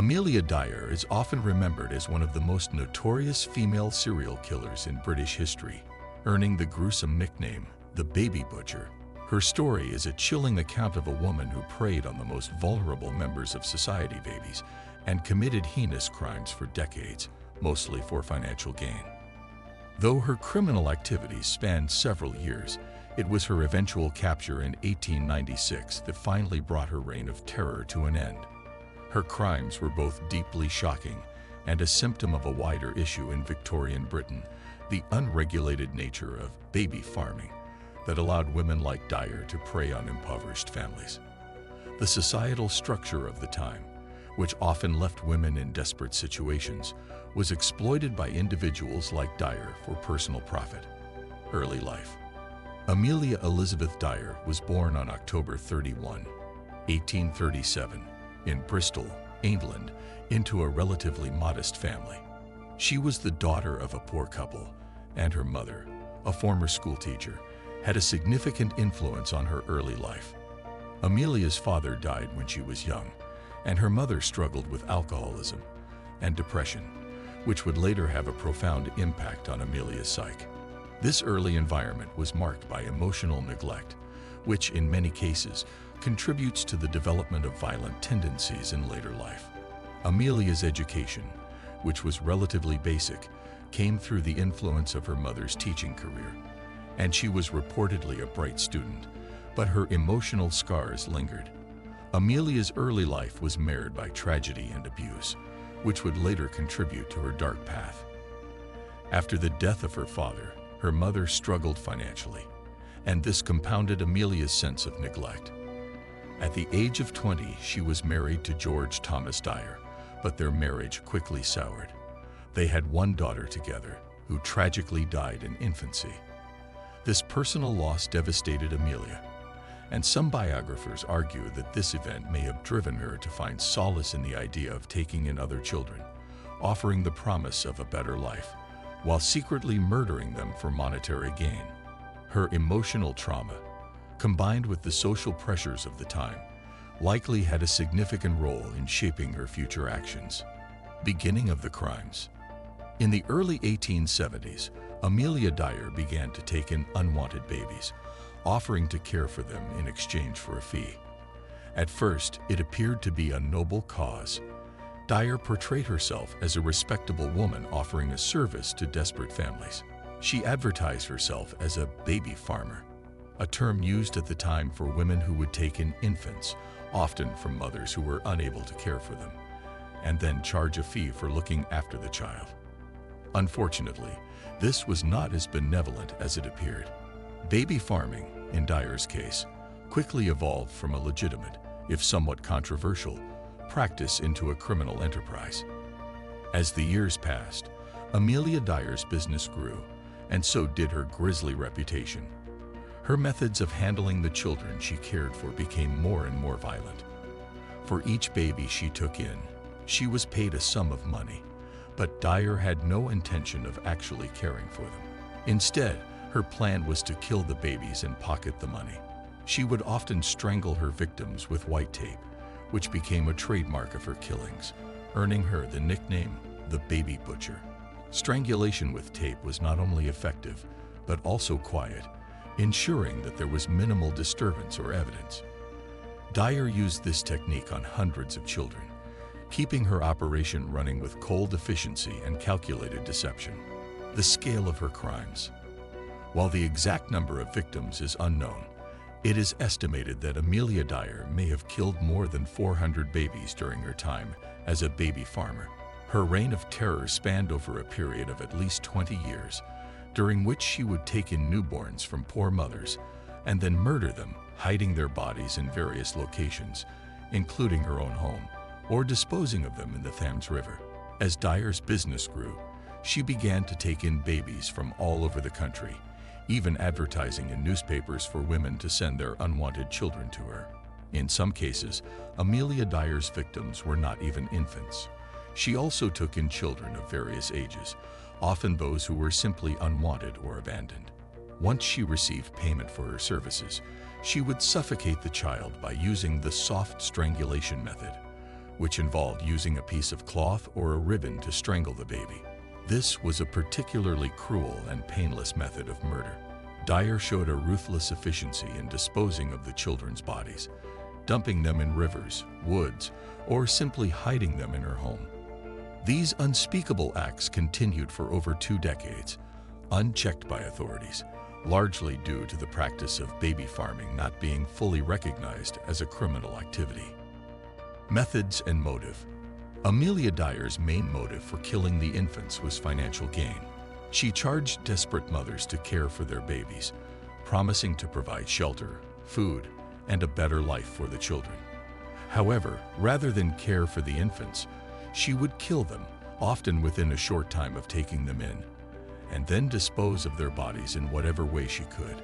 Amelia Dyer is often remembered as one of the most notorious female serial killers in British history, earning the gruesome nickname, the Baby Butcher. Her story is a chilling account of a woman who preyed on the most vulnerable members of society, babies, and committed heinous crimes for decades, mostly for financial gain. Though her criminal activities spanned several years, it was her eventual capture in 1896 that finally brought her reign of terror to an end. Her crimes were both deeply shocking and a symptom of a wider issue in Victorian Britain, the unregulated nature of baby farming that allowed women like Dyer to prey on impoverished families. The societal structure of the time, which often left women in desperate situations, was exploited by individuals like Dyer for personal profit. Early life. Amelia Elizabeth Dyer was born on October 31, 1837, in Bristol, England, into a relatively modest family. She was the daughter of a poor couple, and her mother, a former schoolteacher, had a significant influence on her early life. Amelia's father died when she was young, and her mother struggled with alcoholism and depression, which would later have a profound impact on Amelia's psyche. This early environment was marked by emotional neglect, which in many cases contributes to the development of violent tendencies in later life. Amelia's education, which was relatively basic, came through the influence of her mother's teaching career, and she was reportedly a bright student, but her emotional scars lingered. Amelia's early life was marred by tragedy and abuse, which would later contribute to her dark path. After the death of her father, her mother struggled financially, and this compounded Amelia's sense of neglect. At the age of 20, she was married to George Thomas Dyer, but their marriage quickly soured. They had one daughter together, who tragically died in infancy. This personal loss devastated Amelia, and some biographers argue that this event may have driven her to find solace in the idea of taking in other children, offering the promise of a better life, while secretly murdering them for monetary gain. Her emotional trauma, combined with the social pressures of the time, likely had a significant role in shaping her future actions. Beginning of the crimes. In the early 1870s, Amelia Dyer began to take in unwanted babies, offering to care for them in exchange for a fee. At first, it appeared to be a noble cause. Dyer portrayed herself as a respectable woman offering a service to desperate families. She advertised herself as a baby farmer, a term used at the time for women who would take in infants, often from mothers who were unable to care for them, and then charge a fee for looking after the child. Unfortunately, this was not as benevolent as it appeared. Baby farming, in Dyer's case, quickly evolved from a legitimate, if somewhat controversial, practice into a criminal enterprise. As the years passed, Amelia Dyer's business grew, and so did her grisly reputation. Her methods of handling the children she cared for became more and more violent. For each baby she took in, she was paid a sum of money, but Dyer had no intention of actually caring for them. Instead, her plan was to kill the babies and pocket the money. She would often strangle her victims with white tape, which became a trademark of her killings, earning her the nickname, the Baby Butcher. Strangulation with tape was not only effective, but also quiet, ensuring that there was minimal disturbance or evidence. Dyer used this technique on hundreds of children, keeping her operation running with cold efficiency and calculated deception. The scale of her crimes. While the exact number of victims is unknown, it is estimated that Amelia Dyer may have killed more than 400 babies during her time as a baby farmer. Her reign of terror spanned over a period of at least 20 years, during which she would take in newborns from poor mothers and then murder them, hiding their bodies in various locations, including her own home, or disposing of them in the Thames River. As Dyer's business grew, she began to take in babies from all over the country, even advertising in newspapers for women to send their unwanted children to her. In some cases, Amelia Dyer's victims were not even infants. She also took in children of various ages, often those who were simply unwanted or abandoned. Once she received payment for her services, she would suffocate the child by using the soft strangulation method, which involved using a piece of cloth or a ribbon to strangle the baby. This was a particularly cruel and painless method of murder. Dyer showed a ruthless efficiency in disposing of the children's bodies, dumping them in rivers, woods, or simply hiding them in her home. These unspeakable acts continued for over 2 decades, unchecked by authorities, largely due to the practice of baby farming not being fully recognized as a criminal activity. Methods and motive. Amelia Dyer's main motive for killing the infants was financial gain. She charged desperate mothers to care for their babies, promising to provide shelter, food, and a better life for the children. However, rather than care for the infants, she would kill them, often within a short time of taking them in, and then dispose of their bodies in whatever way she could.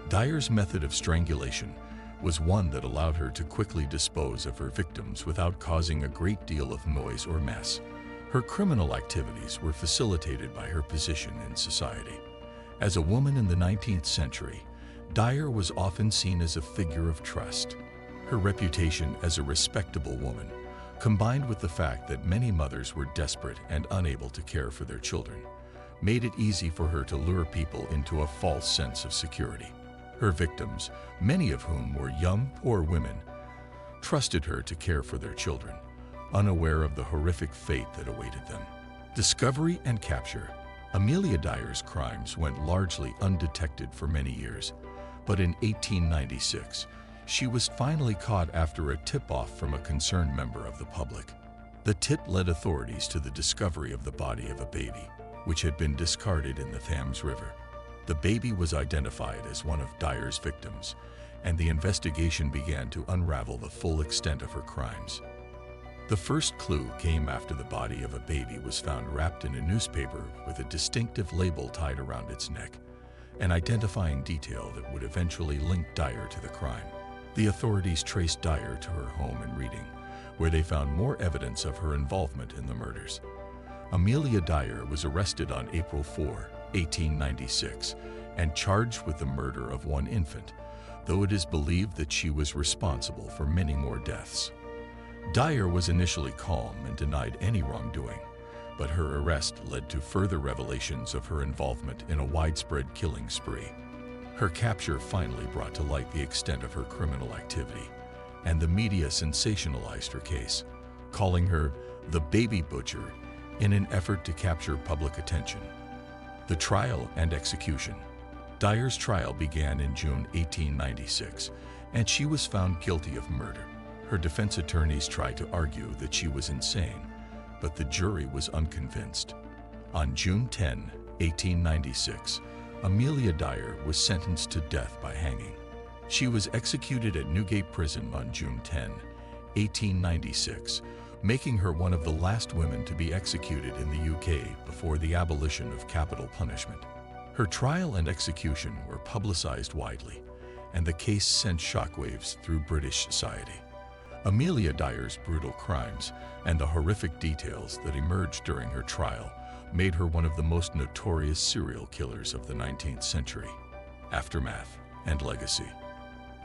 Dyer's method of strangulation was one that allowed her to quickly dispose of her victims without causing a great deal of noise or mess. Her criminal activities were facilitated by her position in society. As a woman in the 19th century, Dyer was often seen as a figure of trust. Her reputation as a respectable woman, combined with the fact that many mothers were desperate and unable to care for their children, made it easy for her to lure people into a false sense of security. Her victims, many of whom were young, poor women, trusted her to care for their children, unaware of the horrific fate that awaited them. Discovery and capture. Amelia Dyer's crimes went largely undetected for many years, but in 1896, she was finally caught after a tip-off from a concerned member of the public. The tip led authorities to the discovery of the body of a baby, which had been discarded in the Thames River. The baby was identified as one of Dyer's victims, and the investigation began to unravel the full extent of her crimes. The first clue came after the body of a baby was found wrapped in a newspaper with a distinctive label tied around its neck, an identifying detail that would eventually link Dyer to the crime. The authorities traced Dyer to her home in Reading, where they found more evidence of her involvement in the murders. Amelia Dyer was arrested on April 4, 1896, and charged with the murder of one infant, though it is believed that she was responsible for many more deaths. Dyer was initially calm and denied any wrongdoing, but her arrest led to further revelations of her involvement in a widespread killing spree. Her capture finally brought to light the extent of her criminal activity, and the media sensationalized her case, calling her the baby butcher in an effort to capture public attention. The trial and execution. Dyer's trial began in June 1896, and she was found guilty of murder. Her defense attorneys tried to argue that she was insane, but the jury was unconvinced. On June 10, 1896, Amelia Dyer was sentenced to death by hanging. She was executed at Newgate Prison on June 10, 1896, making her one of the last women to be executed in the UK before the abolition of capital punishment. Her trial and execution were publicized widely, and the case sent shockwaves through British society. Amelia Dyer's brutal crimes and the horrific details that emerged during her trial made her one of the most notorious serial killers of the 19th century. Aftermath and legacy.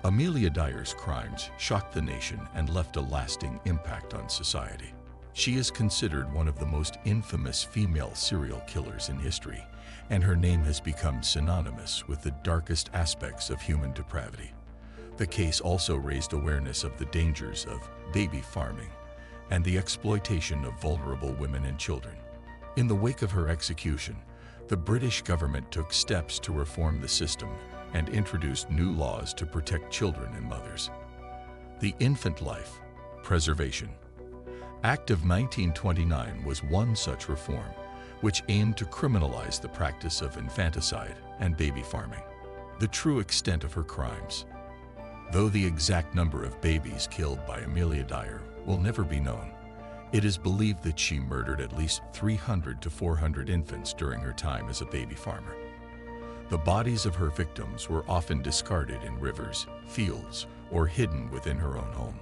Amelia Dyer's crimes shocked the nation and left a lasting impact on society. She is considered one of the most infamous female serial killers in history, and her name has become synonymous with the darkest aspects of human depravity. The case also raised awareness of the dangers of baby farming and the exploitation of vulnerable women and children. In the wake of her execution, the British government took steps to reform the system and introduced new laws to protect children and mothers. The Infant Life Preservation Act of 1929 was one such reform, which aimed to criminalize the practice of infanticide and baby farming. The true extent of her crimes. Though the exact number of babies killed by Amelia Dyer will never be known, it is believed that she murdered at least 300 to 400 infants during her time as a baby farmer. The bodies of her victims were often discarded in rivers, fields, or hidden within her own home.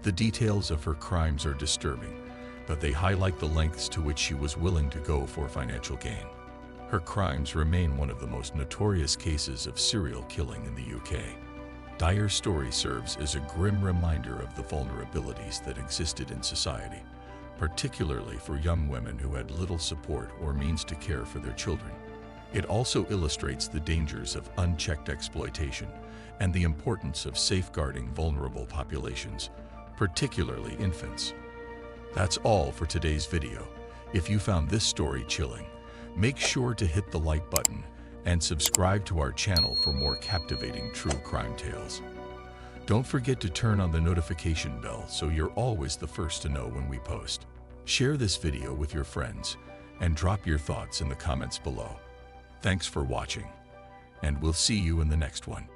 The details of her crimes are disturbing, but they highlight the lengths to which she was willing to go for financial gain. Her crimes remain one of the most notorious cases of serial killing in the UK. Dyer's story serves as a grim reminder of the vulnerabilities that existed in society, particularly for young women who had little support or means to care for their children. It also illustrates the dangers of unchecked exploitation and the importance of safeguarding vulnerable populations, particularly infants. That's all for today's video. If you found this story chilling, make sure to hit the like button and subscribe to our channel for more captivating true crime tales. Don't forget to turn on the notification bell so you're always the first to know when we post. Share this video with your friends and drop your thoughts in the comments below. Thanks for watching, and we'll see you in the next one.